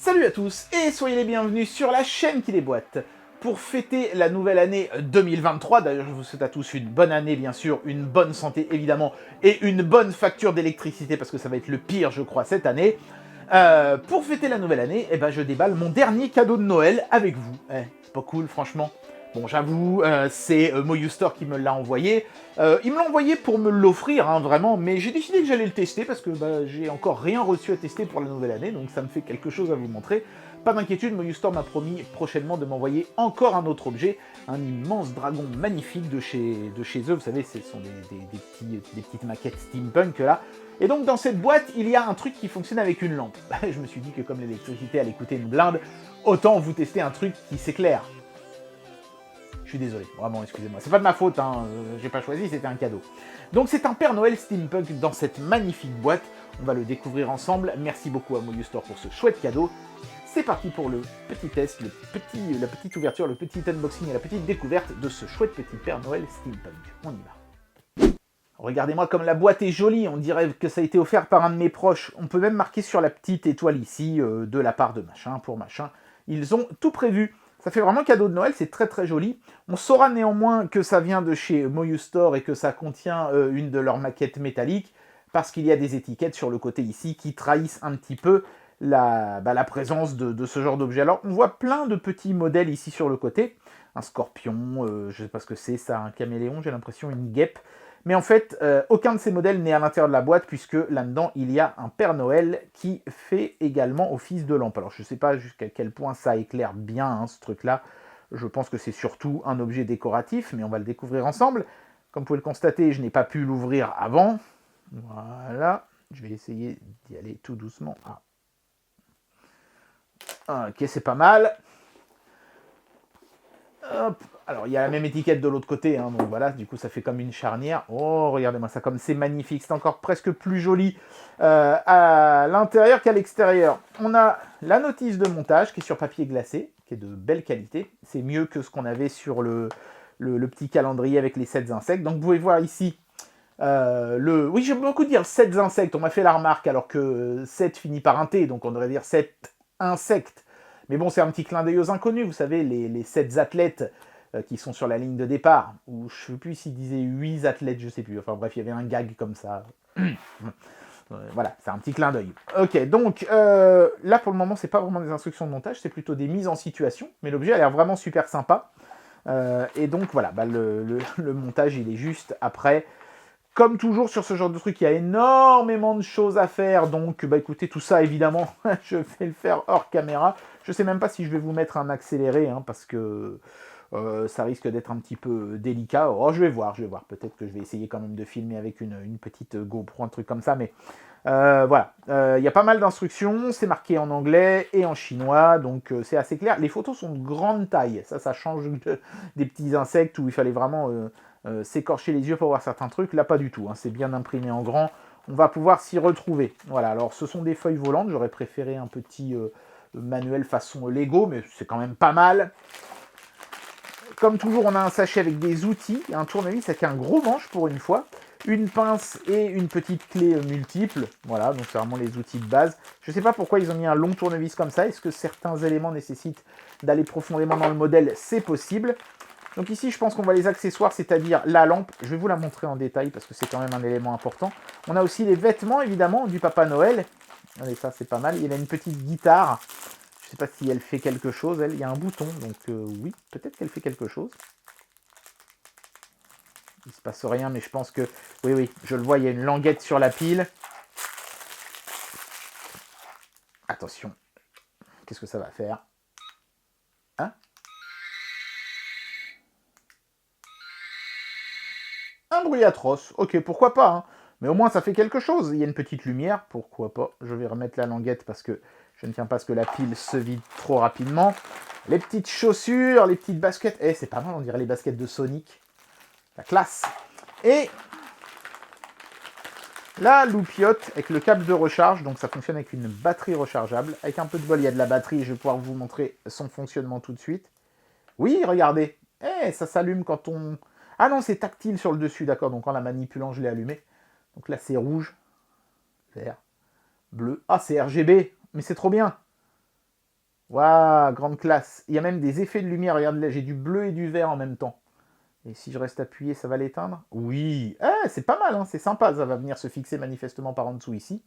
Salut à tous et soyez les bienvenus sur la chaîne qui déboîte. Pour fêter la nouvelle année 2023, d'ailleurs je vous souhaite à tous une bonne année bien sûr, une bonne santé évidemment, et une bonne facture d'électricité parce que ça va être le pire je crois cette année. Pour fêter la nouvelle année, je déballe mon dernier cadeau de Noël avec vous. C'est pas cool franchement. Bon, j'avoue, c'est Moyustor qui me l'a envoyé. Il me l'a envoyé pour me l'offrir, hein, vraiment, mais j'ai décidé que j'allais le tester parce que j'ai encore rien reçu à tester pour la nouvelle année, donc ça me fait quelque chose à vous montrer. Pas d'inquiétude, Moyustor m'a promis prochainement de m'envoyer encore un autre objet, un immense dragon magnifique de chez eux. Vous savez, ce sont des petites maquettes steampunk là. Et donc dans cette boîte, il y a un truc qui fonctionne avec une lampe. Je me suis dit que comme l'électricité allait coûter une blinde, autant vous tester un truc qui s'éclaire. Je suis désolé, vraiment, excusez-moi. C'est pas de ma faute, hein, j'ai pas choisi, c'était un cadeau. Donc c'est un Père Noël steampunk dans cette magnifique boîte. On va le découvrir ensemble. Merci beaucoup à Moyustor pour ce chouette cadeau. C'est parti pour le petit test, la petite ouverture, le petit unboxing et la petite découverte de ce chouette petit Père Noël steampunk. On y va. Regardez-moi comme la boîte est jolie, on dirait que ça a été offert par un de mes proches. On peut même marquer sur la petite étoile ici, de la part de machin, pour machin. Ils ont tout prévu. Ça fait vraiment cadeau de Noël, c'est très très joli. On saura néanmoins que ça vient de chez Moyustor et que ça contient une de leurs maquettes métalliques, parce qu'il y a des étiquettes sur le côté ici qui trahissent un petit peu la présence de ce genre d'objet. Alors on voit plein de petits modèles ici sur le côté. Un scorpion, je sais pas ce que c'est, ça, un caméléon, j'ai l'impression, une guêpe. Mais en fait, aucun de ces modèles n'est à l'intérieur de la boîte, puisque là-dedans, il y a un Père Noël qui fait également office de lampe. Alors, je ne sais pas jusqu'à quel point ça éclaire bien, hein, ce truc-là. Je pense que c'est surtout un objet décoratif, mais on va le découvrir ensemble. Comme vous pouvez le constater, je n'ai pas pu l'ouvrir avant. Voilà. Je vais essayer d'y aller tout doucement. Ah. Ok, c'est pas mal. Hop. Alors, il y a la même étiquette de l'autre côté, hein, donc voilà, du coup, ça fait comme une charnière. Oh, regardez-moi ça, comme c'est magnifique, c'est encore presque plus joli à l'intérieur qu'à l'extérieur. On a la notice de montage qui est sur papier glacé, qui est de belle qualité. C'est mieux que ce qu'on avait sur le petit calendrier avec les 7 insectes. Donc, vous pouvez voir ici oui, j'aime beaucoup dire 7 insectes, on m'a fait la remarque, alors que 7 finit par un T, donc on devrait dire 7 insectes. Mais bon, c'est un petit clin d'œil aux inconnus, vous savez, les 7 athlètes qui sont sur la ligne de départ, ou je ne sais plus s'ils disaient 8 athlètes, je ne sais plus, enfin bref, il y avait un gag comme ça. Voilà, c'est un petit clin d'œil. Ok, donc là pour le moment, c'est pas vraiment des instructions de montage, c'est plutôt des mises en situation, mais l'objet a l'air vraiment super sympa. Et donc voilà, le montage il est juste après. Comme toujours sur ce genre de truc, il y a énormément de choses à faire, donc écoutez, tout ça évidemment, je vais le faire hors caméra. Je sais même pas si je vais vous mettre un accéléré, hein, parce que ça risque d'être un petit peu délicat. Oh, je vais voir. Peut-être que je vais essayer quand même de filmer avec une petite GoPro, un truc comme ça, mais voilà. Il y a pas mal d'instructions, c'est marqué en anglais et en chinois, donc c'est assez clair. Les photos sont de grande taille, ça change des petits insectes où il fallait vraiment s'écorcher les yeux pour voir certains trucs. Là, pas du tout, hein, c'est bien imprimé en grand. On va pouvoir s'y retrouver. Voilà, alors ce sont des feuilles volantes, j'aurais préféré un petit manuel façon Lego, mais c'est quand même pas mal. Comme toujours, on a un sachet avec des outils, un tournevis avec un gros manche pour une fois, une pince et une petite clé multiple. Voilà, donc c'est vraiment les outils de base. Je ne sais pas pourquoi ils ont mis un long tournevis comme ça. Est-ce que certains éléments nécessitent d'aller profondément dans le modèle? C'est possible. Donc ici, je pense qu'on voit les accessoires, c'est-à-dire la lampe. Je vais vous la montrer en détail parce que c'est quand même un élément important. On a aussi les vêtements, évidemment, du Papa Noël. Allez, ça, c'est pas mal. Il y a une petite guitare. Je ne sais pas si elle fait quelque chose, elle. Il y a un bouton, donc oui, peut-être qu'elle fait quelque chose. Il ne se passe rien, mais je pense que... Oui, je le vois, il y a une languette sur la pile. Attention. Qu'est-ce que ça va faire? Hein? Un bruit atroce. Ok, pourquoi pas, hein. Mais au moins, ça fait quelque chose. Il y a une petite lumière, pourquoi pas. Je vais remettre la languette parce que je ne tiens pas à ce que la pile se vide trop rapidement. Les petites chaussures, les petites baskets. Eh, c'est pas mal, on dirait les baskets de Sonic. La classe. Et la loupiote avec le câble de recharge. Donc ça fonctionne avec une batterie rechargeable. Avec un peu de bol, il y a de la batterie. Je vais pouvoir vous montrer son fonctionnement tout de suite. Oui, regardez. Eh, ça s'allume quand on... Ah non, c'est tactile sur le dessus, d'accord. Donc en la manipulant, je l'ai allumé. Donc là, c'est rouge, vert, bleu. Ah, c'est RGB. Mais c'est trop bien. Waouh, grande classe. Il y a même des effets de lumière. Regarde là, j'ai du bleu et du vert en même temps. Et si je reste appuyé, ça va l'éteindre? Oui. C'est pas mal, hein, c'est sympa. Ça va venir se fixer manifestement par en dessous ici.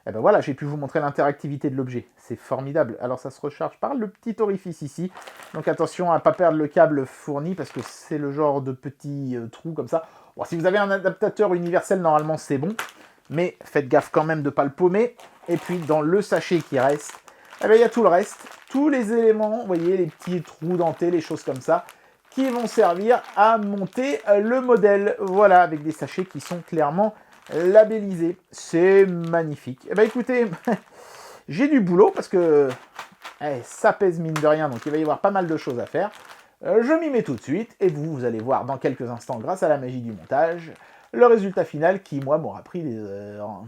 Et ben voilà, j'ai pu vous montrer l'interactivité de l'objet. C'est formidable. Alors ça se recharge par le petit orifice ici. Donc attention à ne pas perdre le câble fourni parce que c'est le genre de petit trou comme ça. Bon, si vous avez un adaptateur universel, normalement c'est bon. Mais faites gaffe quand même de ne pas le paumer. Et puis dans le sachet qui reste, eh ben, il y a tout le reste. Tous les éléments, vous voyez, les petits trous dentés, les choses comme ça, qui vont servir à monter le modèle. Voilà, avec des sachets qui sont clairement labellisés. C'est magnifique. Eh ben écoutez, j'ai du boulot parce que ça pèse mine de rien, donc il va y avoir pas mal de choses à faire. Je m'y mets tout de suite et vous allez voir dans quelques instants, grâce à la magie du montage, le résultat final qui, moi, m'aura pris des heures.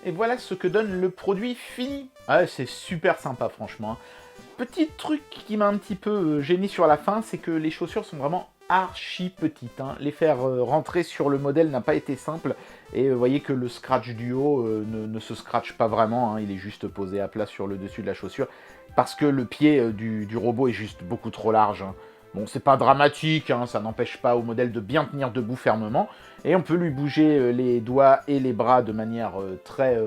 Et voilà ce que donne le produit fini. Ah, c'est super sympa, franchement. Petit truc qui m'a un petit peu gêné sur la fin, c'est que les chaussures sont vraiment archi petites. Hein. Les faire rentrer sur le modèle n'a pas été simple. Et vous voyez que le scratch du haut ne se scratche pas vraiment. Hein. Il est juste posé à plat sur le dessus de la chaussure. Parce que le pied du robot est juste beaucoup trop large. Hein. Bon, c'est pas dramatique, hein, ça n'empêche pas au modèle de bien tenir debout fermement. Et on peut lui bouger les doigts et les bras de manière très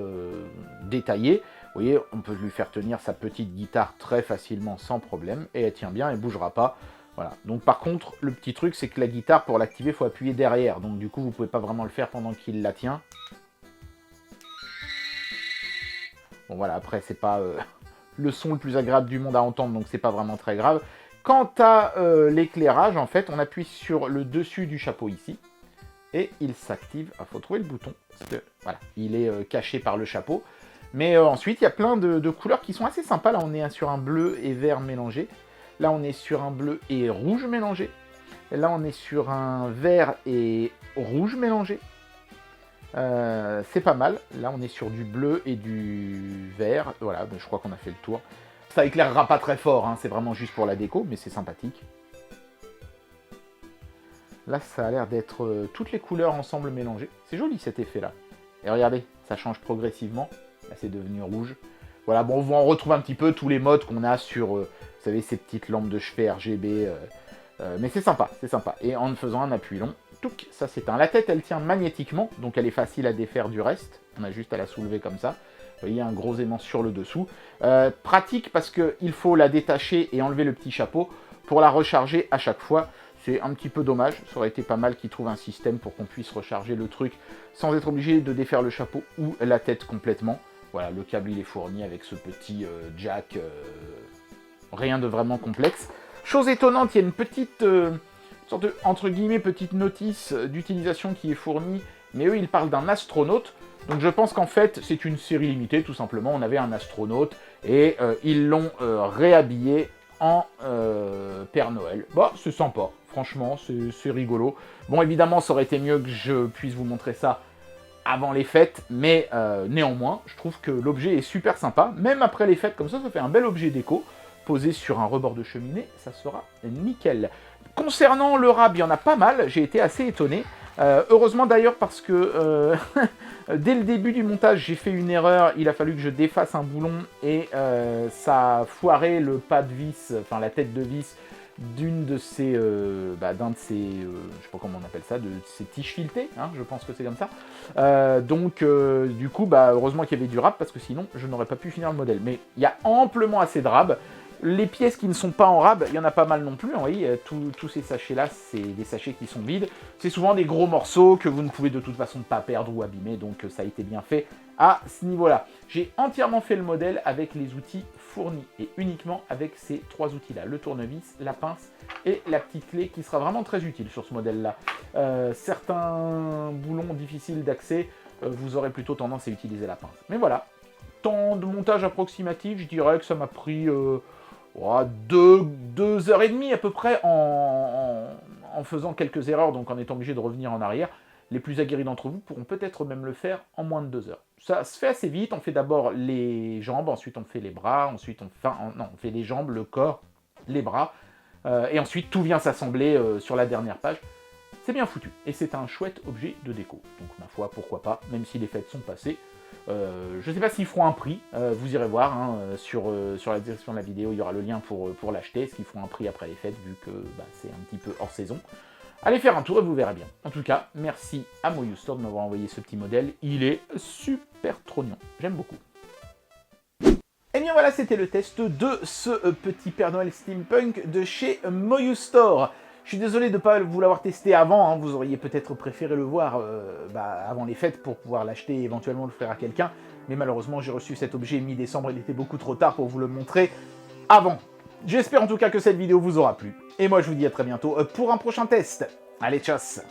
détaillée. Vous voyez, on peut lui faire tenir sa petite guitare très facilement sans problème. Et elle tient bien, elle ne bougera pas. Voilà. Donc par contre, le petit truc, c'est que la guitare, pour l'activer, il faut appuyer derrière. Donc du coup, vous ne pouvez pas vraiment le faire pendant qu'il la tient. Bon voilà, après, c'est pas le son le plus agréable du monde à entendre, donc c'est pas vraiment très grave. Quant à l'éclairage, en fait, on appuie sur le dessus du chapeau ici. Et il s'active. Il faut trouver le bouton. Parce que, voilà, il est caché par le chapeau. Mais ensuite, il y a plein de couleurs qui sont assez sympas. Là, on est sur un bleu et vert mélangé. Là, on est sur un bleu et rouge mélangé. Et là, on est sur un vert et rouge mélangé. C'est pas mal. Là, on est sur du bleu et du vert. Voilà, je crois qu'on a fait le tour. Ça éclairera pas très fort, hein, c'est vraiment juste pour la déco, mais c'est sympathique. Là, ça a l'air d'être toutes les couleurs ensemble mélangées. C'est joli cet effet-là. Et regardez, ça change progressivement. Là, c'est devenu rouge. Voilà, bon, on retrouve un petit peu tous les modes qu'on a sur, vous savez, ces petites lampes de chevet RGB. Mais c'est sympa, c'est sympa. Et en faisant un appui long, touc, ça s'éteint. La tête, elle tient magnétiquement, donc elle est facile à défaire du reste. On a juste à la soulever comme ça. Vous voyez, un gros aimant sur le dessous. Pratique parce qu'il faut la détacher et enlever le petit chapeau pour la recharger à chaque fois. C'est un petit peu dommage, ça aurait été pas mal qu'ils trouvent un système pour qu'on puisse recharger le truc sans être obligé de défaire le chapeau ou la tête complètement. Voilà, le câble il est fourni avec ce petit jack, rien de vraiment complexe. Chose étonnante, il y a une petite, sorte de, entre guillemets, petite notice d'utilisation qui est fournie, mais eux ils parlent d'un astronaute. Donc je pense qu'en fait c'est une série limitée tout simplement, on avait un astronaute et ils l'ont réhabillé en Père Noël. Bah c'est sympa, franchement c'est rigolo. Bon évidemment ça aurait été mieux que je puisse vous montrer ça avant les fêtes, mais néanmoins je trouve que l'objet est super sympa. Même après les fêtes comme ça fait un bel objet déco. Posé sur un rebord de cheminée, ça sera nickel. Concernant le rab, il y en a pas mal, j'ai été assez étonné. Heureusement d'ailleurs parce que dès le début du montage, j'ai fait une erreur, il a fallu que je défasse un boulon et ça a foiré le pas de vis, enfin la tête de vis d'une de ces, d'un de ces, je sais pas comment on appelle ça, de ces tiges filetées, hein, je pense que c'est comme ça. Donc du coup, heureusement qu'il y avait du rab parce que sinon je n'aurais pas pu finir le modèle. Mais il y a amplement assez de rab. Les pièces qui ne sont pas en rab, il y en a pas mal non plus. Vous voyez, tous ces sachets-là, c'est des sachets qui sont vides. C'est souvent des gros morceaux que vous ne pouvez de toute façon pas perdre ou abîmer, donc ça a été bien fait à ce niveau-là. J'ai entièrement fait le modèle avec les outils fournis et uniquement avec ces trois outils-là. Le tournevis, la pince et la petite clé qui sera vraiment très utile sur ce modèle-là. Certains boulons difficiles d'accès, vous aurez plutôt tendance à utiliser la pince. Mais voilà, temps de montage approximatif, je dirais que ça m'a pris... 2 heures et demie à peu près en faisant quelques erreurs, donc en étant obligé de revenir en arrière. Les plus aguerris d'entre vous pourront peut-être même le faire en moins de 2 heures. Ça se fait assez vite, on fait d'abord les jambes, ensuite on fait les bras, ensuite on fait les jambes, le corps, les bras, et ensuite tout vient s'assembler sur la dernière page. C'est bien foutu, et c'est un chouette objet de déco. Donc ma foi, pourquoi pas, même si les fêtes sont passées. Je ne sais pas s'ils feront un prix, vous irez voir, hein, sur la description de la vidéo, il y aura le lien pour l'acheter, est-ce qu'ils feront un prix après les fêtes, vu que c'est un petit peu hors saison. Allez faire un tour et vous verrez bien. En tout cas, merci à Moyu Store de m'avoir envoyé ce petit modèle, il est super trognon, j'aime beaucoup. Et bien voilà, c'était le test de ce petit Père Noël Steampunk de chez Moyu Store. Je suis désolé de ne pas vous l'avoir testé avant, hein. Vous auriez peut-être préféré le voir avant les fêtes pour pouvoir l'acheter et éventuellement le faire à quelqu'un. Mais malheureusement, j'ai reçu cet objet mi-décembre, il était beaucoup trop tard pour vous le montrer avant. J'espère en tout cas que cette vidéo vous aura plu. Et moi, je vous dis à très bientôt pour un prochain test. Allez, tchuss!